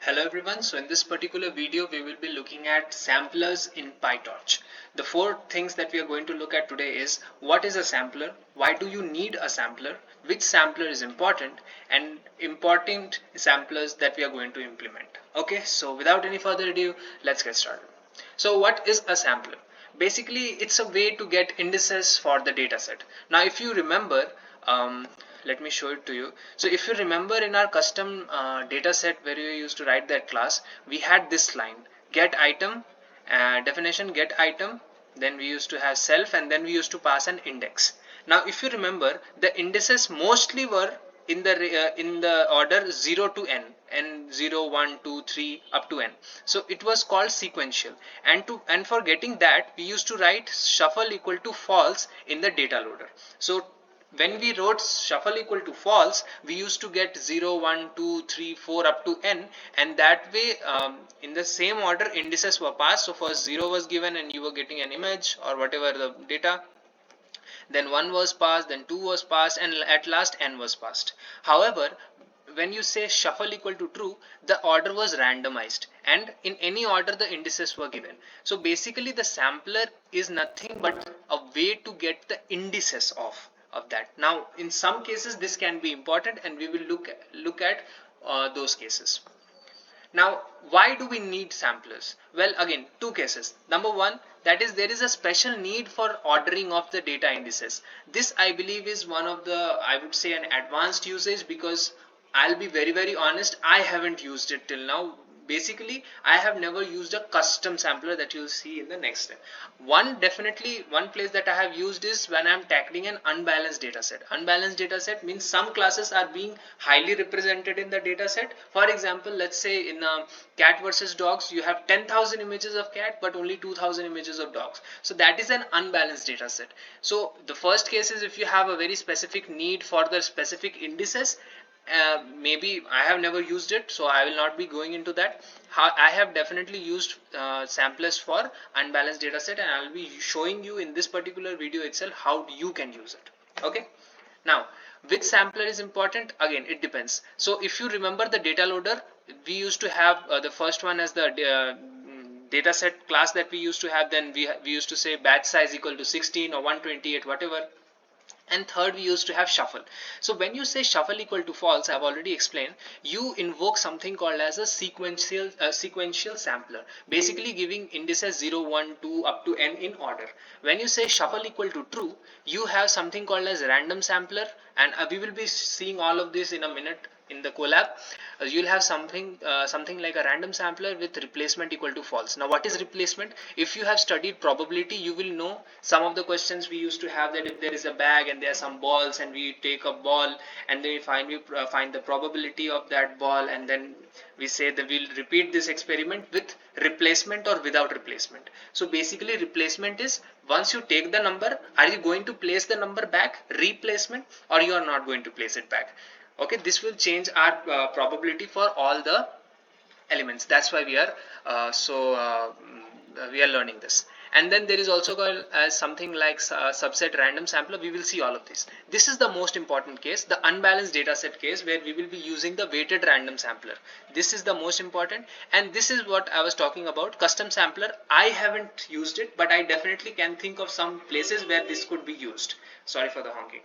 Hello everyone, so in this particular video we will be looking at samplers in PyTorch. The four things that we are going to look at today is what is a sampler, why do you need a sampler, which sampler is important, and important samplers that we are going to implement. Okay, so without any further ado, let's get started. So what is a sampler? Basically, it's a way to get indices for the dataset. Now, if you remember, let me show it to you. So if you remember in our custom dataset where you used to write that class, we had this line, get item, definition get item, then we used to have self, and then we used to pass an index. Now, if you remember, the indices mostly were in the order 0 to n 0 1 2 3 up to n. So it was called sequential, and for getting that we used to write shuffle equal to false in the data loader. So when we wrote shuffle equal to false, we used to get 0 1 2 3 4 up to n, and that way in the same order indices were passed. So first 0 was given and you were getting an image or whatever the data, then 1 was passed, then 2 was passed, and at last n was passed. However, when you say shuffle equal to true, the order was randomized, and in any order the indices were given. So basically the sampler is nothing but a way to get the indices of that. Now in some cases this can be important, and we will look at those cases. Now, why do we need samplers? Well, again, two cases. Number one, that is there is a special need for ordering of the data indices. This I believe is one of the, I would say, an advanced usage, because I'll be very honest, I haven't used it till now. Basically, I have never used a custom sampler that you'll see in the next step. One place that I have used is when I'm tackling an unbalanced dataset. Unbalanced dataset means some classes are being highly represented in the dataset. For example, let's say in cat versus dogs, you have 10,000 images of cat but only 2,000 images of dogs. So that is an unbalanced dataset. So the first case is if you have a very specific need for the specific indices. Maybe I have never used it, so I will not be going into that. I have definitely used samplers for unbalanced dataset, and I will be showing you in this particular video itself how you can use it. Okay, now which sampler is important? Again, it depends. So if you remember the data loader, we used to have the first one as the dataset class that we used to have. Then we used to say batch size equal to 16 or 128, whatever. And third, we used to have shuffle. So when you say shuffle equal to false, I've already explained, you invoke something called as a sequential sampler, basically giving indices 0 1 2 up to n in order. When you say shuffle equal to true, you have something called as random sampler, and we will be seeing all of this in a minute in the Colab. You'll have something like a random sampler with replacement equal to false. Now what is replacement? If you have studied probability, you will know some of the questions we used to have, that if there is a bag and there are some balls and we take a ball and then we find the probability of that ball, and then we say that we'll repeat this experiment with replacement or without replacement. So basically replacement is once you take the number, are you going to place the number back, replacement, or you are not going to place it back. Okay, this will change our probability for all the elements. That's why we are we are learning this. And then there is also called as something like subset random sampler. We will see all of this. This is the most important case, the unbalanced dataset case, where we will be using the weighted random sampler. This is the most important, and this is what I was talking about, custom sampler. I haven't used it, but I definitely can think of some places where this could be used. Sorry for the honking.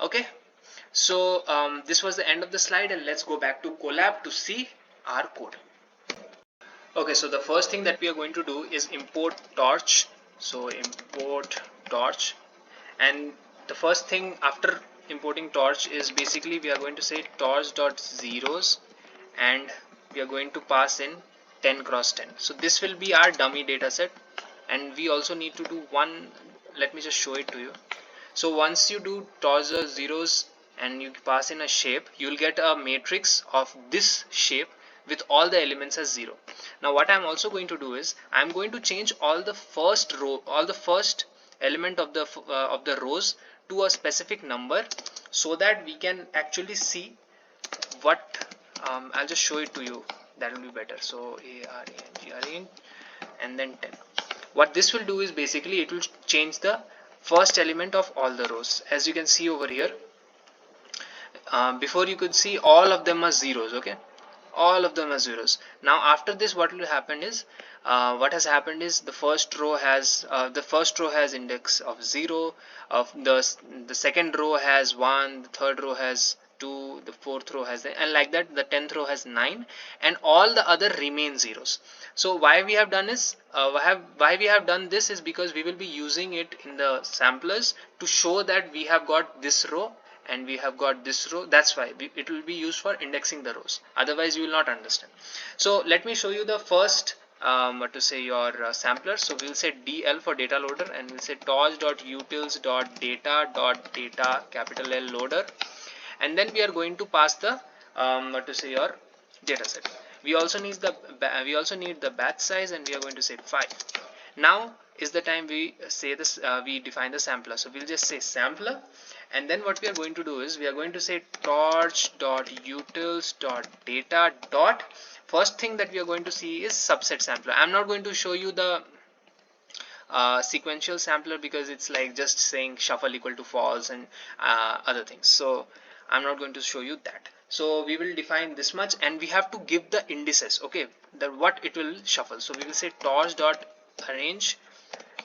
Okay, so this was the end of the slide, and let's go back to Colab to see our code. Okay, so the first thing that we are going to do is import torch. So import torch, and the first thing after importing torch is basically we are going to say torch.zeros, and we are going to pass in 10 cross 10. So this will be our dummy data set, and we also need to do one. Let me just show it to you. So once you do torch zeros and you pass in a shape, you'll get a matrix of this shape with all the elements as 0. Now what I'm also going to do is I'm going to change all the first row, all the first element of the rows to a specific number, so that we can actually see what I'll just show it to you. That will be better. So ARANGRAN and then 10. What this will do is basically it will change the first element of all the rows. As you can see over here, before you could see all of them are zeros. Okay, all of them are zeros. Now after this, what will happen is what has happened is the first row has index of 0, of the second row has 1, the third row has 2, the fourth row has and like that the 10th row has 9, and all the other remain zeros. So why we have done is why we have done this is because we will be using it in the samplers to show that we have got this row and we have got this row. That's why it will be used for indexing the rows, otherwise you will not understand. So let me show you the first what to say your sampler. So we'll say DL for data loader, and we'll say torch.utils.data capital L loader, and then we are going to pass the what to say your dataset. We also need the batch size, and we are going to say 5. Now is the time we say this we define the sampler. So we'll just say sampler, and then what we are going to do is we are going to say torch.utils.data dot. First thing that we are going to see is subset sampler. I'm not going to show you the sequential sampler because it's like just saying shuffle equal to false and other things. So I'm not going to show you that. So we will define this much, and we have to give the indices, okay, that what it will shuffle. So we will say torch.arrange,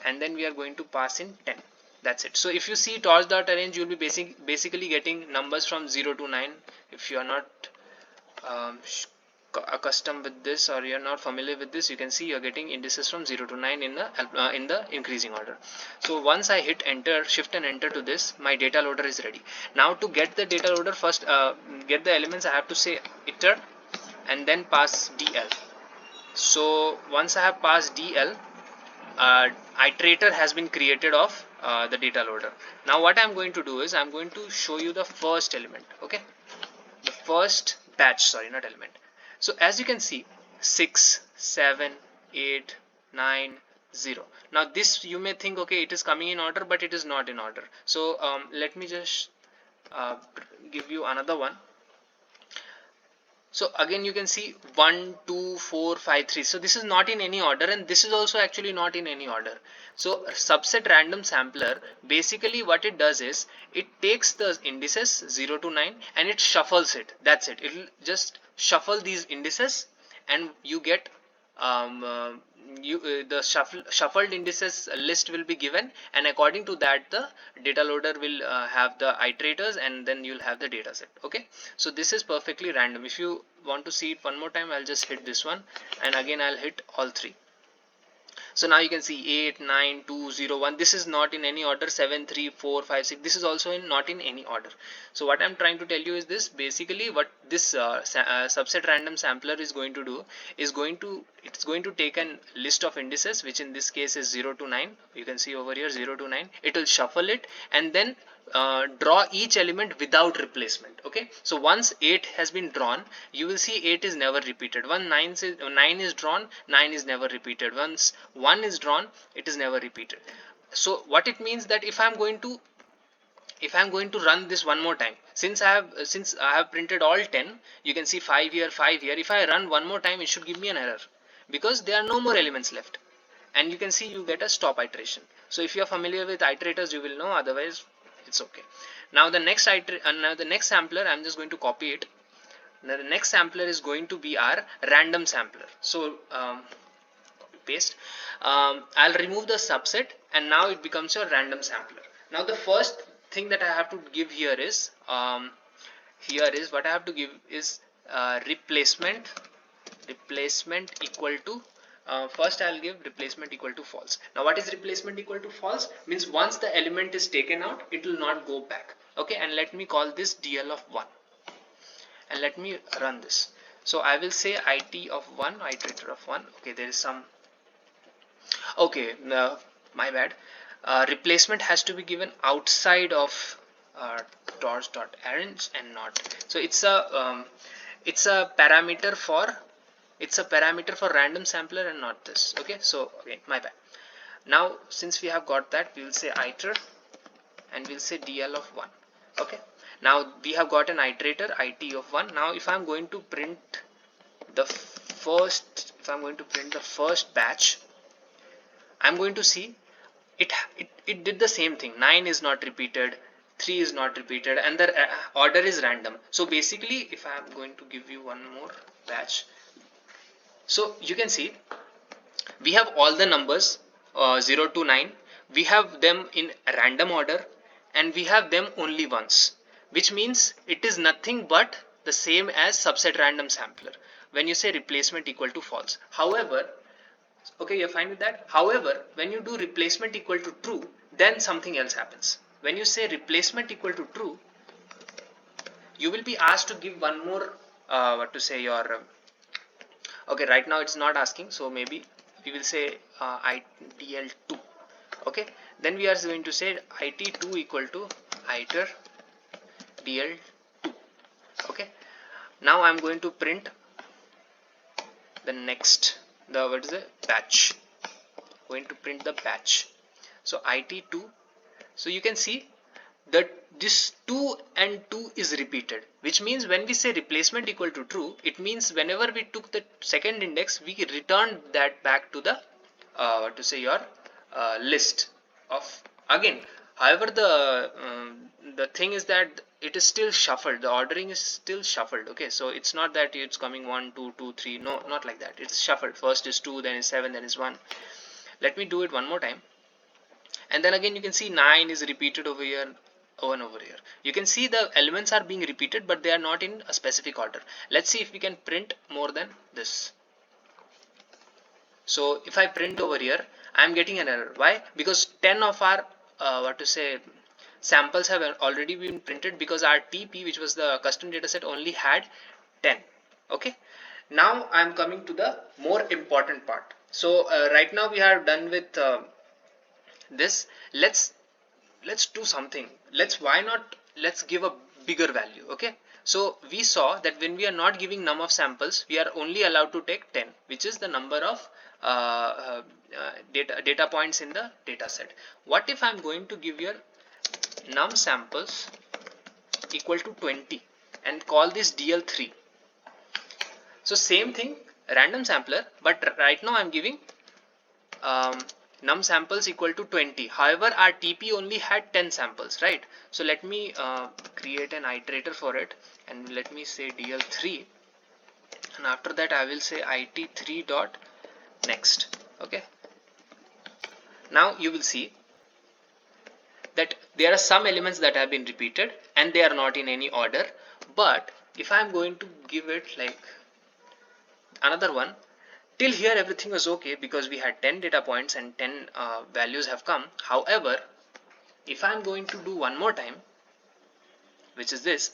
and then we are going to pass in 10. That's it. So if you see torch.arrange, you'll be basically getting numbers from 0 to 9. If you are not accustomed with this, or you're not familiar with this, you can see you're getting indices from 0 to 9 in the increasing order. So once I hit enter, shift and enter to this, my data loader is ready. Now to get the data loader, first get the elements, I have to say iter and then pass DL. So once I have passed DL, iterator has been created of the data loader. Now what I'm going to do is I'm going to show you the first element, okay, the first batch, sorry, not element. So as you can see, 6, 7, 8, 9, 0. Now this you may think, okay, it is coming in order, but it is not in order. So let me just give you another one. So again you can see 1, 2, 4, 5, 3. So this is not in any order, and this is also actually not in any order. So subset random sampler, basically what it does is it takes the indices 0 to 9 and it shuffles it. That's it. It will just shuffle these indices, and you get the shuffled indices list will be given, and according to that the data loader will have the iterators, and then you'll have the data set. Okay, so this is perfectly random. If you want to see it one more time, I'll just hit this one, and again I'll hit all three. So now you can see 8, 9, 2, 0, 1. This is not in any order. 7, 3, 4, 5, 6. This is also not in any order. So what I'm trying to tell you is this. Basically, what this subset random sampler is going to do is it's going to take a list of indices, which in this case is 0 to 9. You can see over here 0 to 9. It will shuffle it and then draw each element without replacement. Okay, so once 8 has been drawn, you will see 8 is never repeated. Once 9 is drawn, 9 is never repeated. Once 1 is drawn, it is never repeated. So what it means that if I'm going to run this one more time, since I have printed all 10, you can see 5 here, 5 here. If I run one more time, it should give me an error because there are no more elements left, and you can see you get a stop iteration. So if you are familiar with iterators, you will know, otherwise it's okay. Now the next sampler, I'm just going to copy it. Now the next sampler is going to be our random sampler. So paste. I'll remove the subset, and now it becomes your random sampler. Now the first thing that I have to give here is what I have to give is replacement equal to first I'll give replacement equal to false. Now what is replacement equal to false? Means once the element is taken out, it will not go back. Okay, and let me call this DL of 1, and let me run this. So I will say IT of 1, iterator of 1. Okay, there is some, okay, my bad. Replacement has to be given outside of torch.arrange and not. So it's a parameter for random sampler and not this. Okay, so okay, my bad. Now since we have got that, we will say iter and we'll say DL of 1. Okay, now we have got an iterator IT of 1. Now if I'm going to print the first batch, I'm going to see it did the same thing. 9 is not repeated, 3 is not repeated, and the order is random. So basically, if I'm going to give you one more batch. So you can see we have all the numbers 0 to 9. We have them in random order and we have them only once, which means it is nothing but the same as subset random sampler when you say replacement equal to false. However, okay, you're fine with that. However, when you do replacement equal to true, then something else happens. When you say replacement equal to true, you will be asked to give one more what to say your okay, right now it's not asking, so maybe we will say ITL2. Okay, then we are going to say IT2 equal to iter DL2. Okay, now I'm going to print the next, the what is the batch, going to print the batch. So IT2, so you can see that this 2 and 2 is repeated, which means when we say replacement equal to true, it means whenever we took the second index, we returned that back to the what to say your list of again. However, the thing is that it is still shuffled, the ordering is still shuffled. Okay, so it's not that it's coming 1 2 2 3, no, not like that. It's shuffled. First is 2, then is 7, then is 1. Let me do it one more time, and then again you can see 9 is repeated over here, 1 over here. You can see the elements are being repeated, but they are not in a specific order. Let's see if we can print more than this. So if I print over here, I am getting an error. Why? Because 10 of our what to say samples have already been printed, because our TP, which was the custom dataset, only had 10. Okay, now I am coming to the more important part. So right now we are done with this. Let's do something. Let's give a bigger value. Okay, so we saw that when we are not giving num of samples, we are only allowed to take 10, which is the number of data points in the data set. What if I'm going to give your num samples equal to 20 and call this DL3? So same thing, random sampler, but right now I'm giving num samples equal to 20. However, our TP only had 10 samples, right? So let me create an iterator for it, and let me say DL3, and after that I will say IT3 dot next. Okay, now you will see that there are some elements that have been repeated and they are not in any order. But if I'm going to give it like another one, till here everything was okay because we had 10 data points and 10 values have come. However, if I'm going to do one more time, which is this,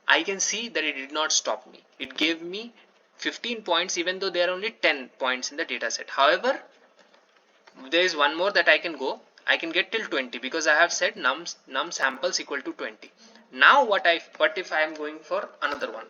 I can see that it did not stop me. It gave me 15 points even though there are only 10 points in the data set. However, there is one more that I can go. I can get till 20 because I have said num samples equal to 20. Now what if I am going for another one?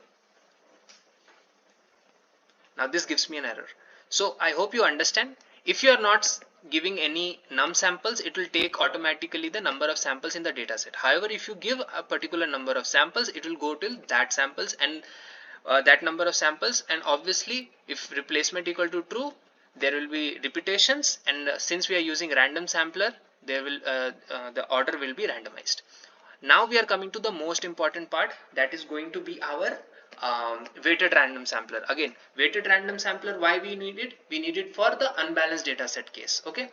Now this gives me an error. So I hope you understand. If you are not giving any num samples, it will take automatically the number of samples in the data set. However, if you give a particular number of samples, it will go till that samples and that number of samples. And obviously, if replacement equal to true, there will be repetitions, and since we are using random sampler, there will the order will be randomized. Now we are coming to the most important part, that is going to be our weighted random sampler. Again, weighted random sampler, why we need it? We need it for the unbalanced data set case. Okay,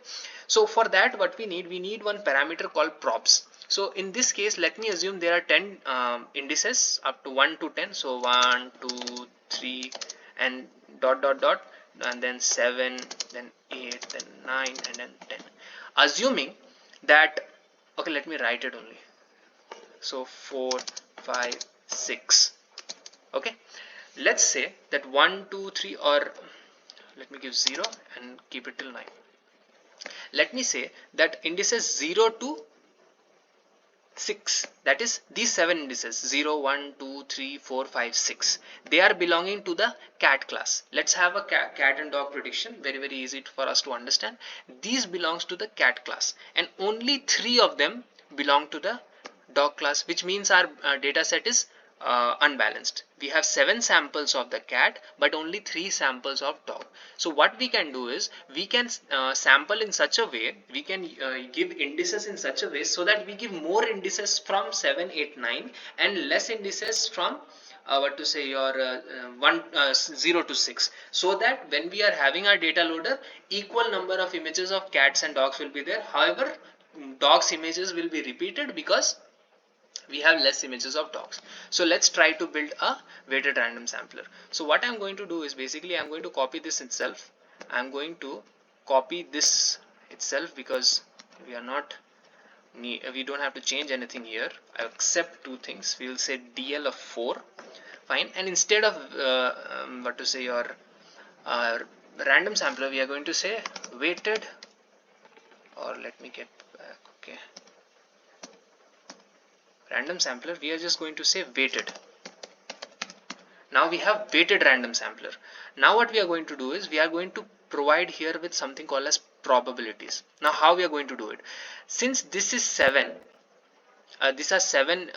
so for that what we need one parameter called props. So in this case, let me assume there are 10 indices up to 1 to 10. So 1 2 3 and dot dot dot, and then 7, then 8, then 9, and then 10. Assuming that, okay, let me write it only. So 4 5 6. Okay, let's say that 1 2 3, or let me give 0 and keep it till 9. Let me say that indices 0 to 6, that is these 7 indices 0 1 2 3 4 5 6, they are belonging to the cat class. Let's have a cat and dog prediction, very easy for us to understand. These belongs to the cat class, and only 3 of them belong to the dog class, which means our data set is unbalanced. We have 7 samples of the cat but only 3 samples of dog. So what we can do is we can sample in such a way, we can give indices in such a way so that we give more indices from 7 8 9 and less indices from what to say your 0 to 6, so that when we are having our data loader, equal number of images of cats and dogs will be there. However, dogs images will be repeated because we have less images of dogs. So let's try to build a weighted random sampler. So what I'm going to do is basically I'm going to copy this itself. I'm going to copy this itself because we are not we don't have to change anything here except two things. We will say DL of 4, fine, and instead of what to say your random sampler, we are going to say weighted, or let me get back, okay, random sampler, we are just going to say weighted. Now we have weighted random sampler. Now what we are going to do is we are going to provide here with something called as probabilities. Now how we are going to do it? Since this is 7, these are 7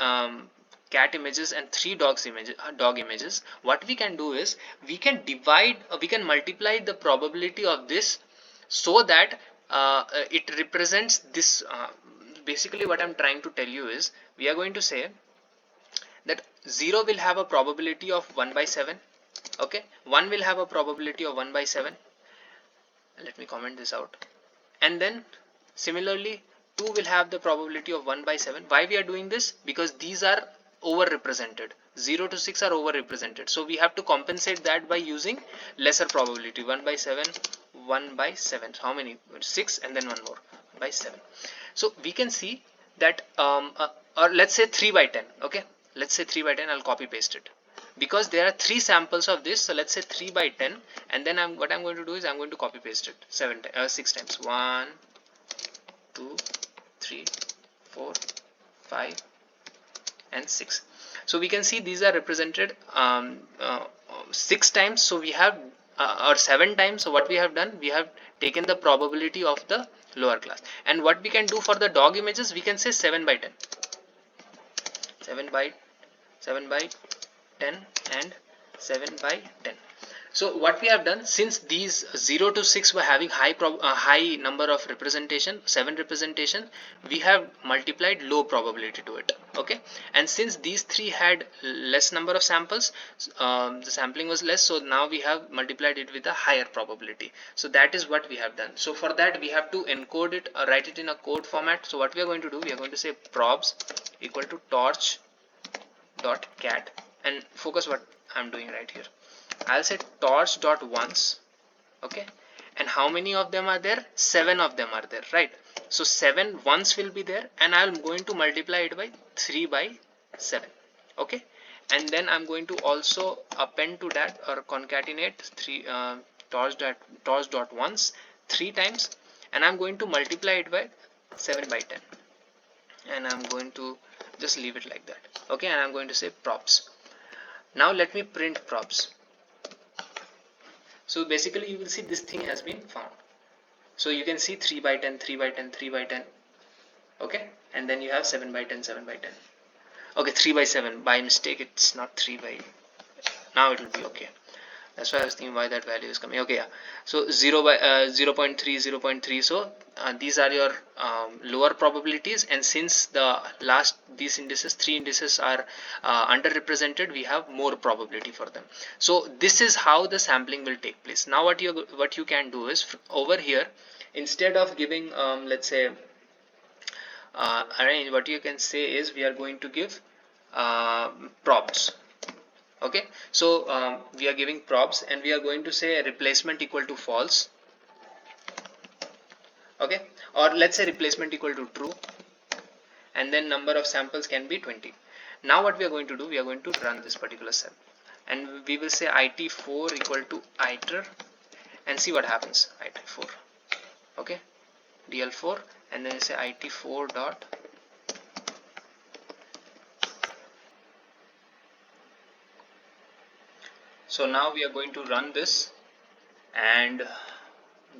cat images and 3 dog images, what we can do is we can divide, we can multiply the probability of this so that it represents this. Basically what I'm trying to tell you is we are going to say that 0 will have a probability of 1 by 7, okay, 1 will have a probability of 1 by 7, let me comment this out, and then similarly 2 will have the probability of 1 by 7. Why we are doing this? Because these are over represented, 0 to 6 are over represented, so we have to compensate that by using lesser probability, 1 by 7, 1 by 7, how many, 6, and then one more, by 7. So we can see that or let's say 3 by 10, okay, let's say 3 by 10, I'll copy paste it because there are 3 samples of this, so let's say 3 by 10, and then what I'm going to do is I'm going to copy paste it 6 times, 1 2 3 4 5 and 6. So we can see these are represented 6 times, so we have or 7 times. So what we have done, we have taken the probability of the lower class, and what we can do for the dog images, we can say 7 by 10, 7 by 10 and 7 by 10. So what we have done, since these 0 to 6 were having high number of representation, 7 representation, we have multiplied low probability to it, okay, and since these 3 had less number of samples, the sampling was less, so now we have multiplied it with a higher probability. So that is what we have done. So for that we have to encode it, write it in a code format. So what we are going to do, we are going to say probs equal to torch dot cat, and focus what I'm doing right here. I'll say torch dot ones, okay, and how many of them are there? 7 of them are there, right? So 7 ones will be there, and I'm going to multiply it by 3 by 7, okay, and then I'm going to also append to that or concatenate 3 torch dot ones 3 times, and I'm going to multiply it by 7 by 10, and I'm going to just leave it like that, okay, and I'm going to say props. Now let me print props. So basically you will see this thing has been found. So you can see 3 by 10, 3 by 10, 3 by 10, okay, and then you have 7 by 10, 7 by 10, okay, 3 by 7, by mistake it's not 3 by, now it will be okay. That's why I was thinking why that value is coming, okay, yeah. So 0 by 0.3, 0.3, so these are your lower probabilities, and since the last these indices, 3 indices are underrepresented, we have more probability for them. So this is how the sampling will take place. Now what you can do is over here, instead of giving let's say arrange, what you can say is we are going to give props. Okay, so we are giving props, and we are going to say replacement equal to false, okay, or let's say replacement equal to true, and then number of samples can be 20. Now what we are going to do, we are going to run this particular cell, and we will say it4 equal to iter, and see what happens. It4, okay, dl4, and then say it4 dot So now we are going to run this, and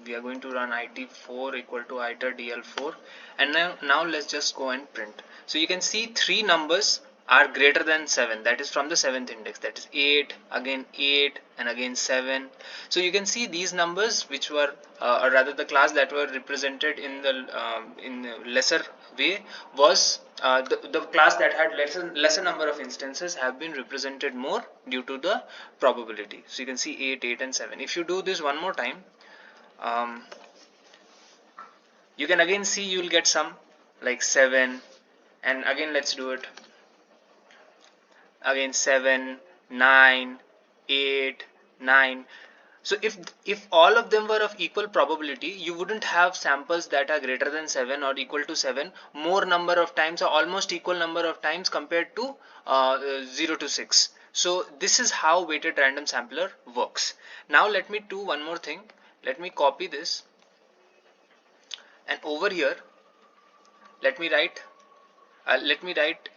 we are going to run it4 equal to iter dl4, and now let's just go and print. So you can see 3 numbers are greater than 7, that is from the 7th index, that is 8, again 8, and again 7. So you can see these numbers which were or rather the class that were represented in the lesser way was the class that had lesser number of instances have been represented more due to the probability. So you can see 8, 8 and 7. If you do this one more time, you can again see you will get some like 7, and again let's do it again 7, 9, 8, 9. So if all of them were of equal probability, you wouldn't have samples that are greater than 7 or equal to 7 more number of times or almost equal number of times compared to 0 to 6. So this is how weighted random sampler works. Now let me do one more thing. Let me copy this, and over here let me write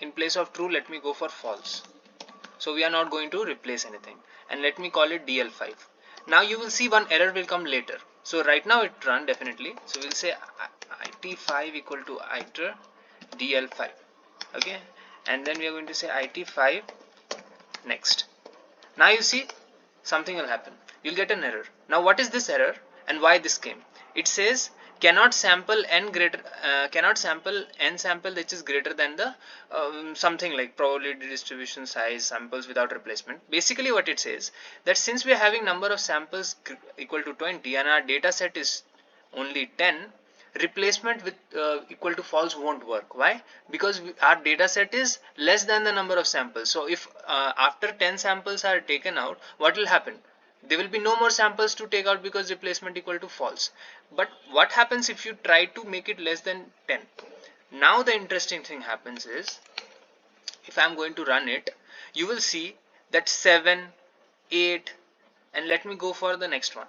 in place of true, let me go for false. So we are not going to replace anything, and let me call it DL5. Now you will see one error will come later. So right now it run definitely. So we'll say IT5 equal to iter DL5. Okay, and then we are going to say IT5 next. Now you see something will happen. You'll get an error. Now what is this error and why this came? It says cannot sample n sample which is greater than the something like probability distribution size samples without replacement. Basically what it says that since we are having number of samples equal to 20 and our data set is only 10, replacement with equal to false won't work. Why? Because our data set is less than the number of samples. So if after 10 samples are taken out, what will happen? There will be no more samples to take out because replacement equal to false. But what happens if you try to make it less than 10? Now the interesting thing happens is, if I am going to run it, you will see that 7, 8, and let me go for the next one.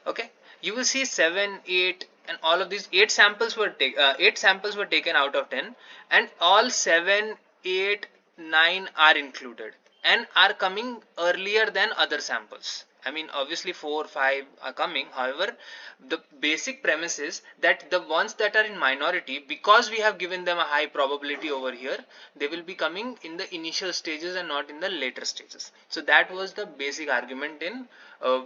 Okay, you will see 7, 8, and all of these 8 samples were taken out of 10, and all 7, 8, 9 are included and are coming earlier than other samples. I mean, obviously 4, 5 are coming. However, the basic premise is that the ones that are in minority, because we have given them a high probability over here, they will be coming in the initial stages and not in the later stages. So that was the basic argument in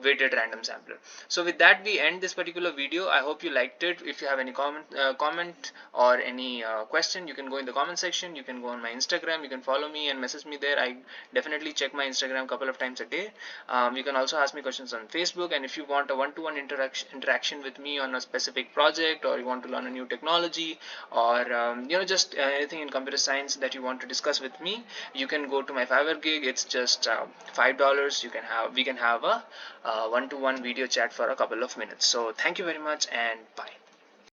weighted random sampler. So with that we end this particular video. I hope you liked it. If you have any comment or any question, you can go in the comment section. You can go on my Instagram. You can follow me and message me there. I definitely check my Instagram a couple of times a day. You can also ask me questions on Facebook, and if you want a one-to-one interaction with me on a specific project, or you want to learn a new technology, or just anything in computer science that you want to discuss with me, you can go to my Fiverr gig. It's just $5. We can have a one-to-one video chat for a couple of minutes. So thank you very much, and bye.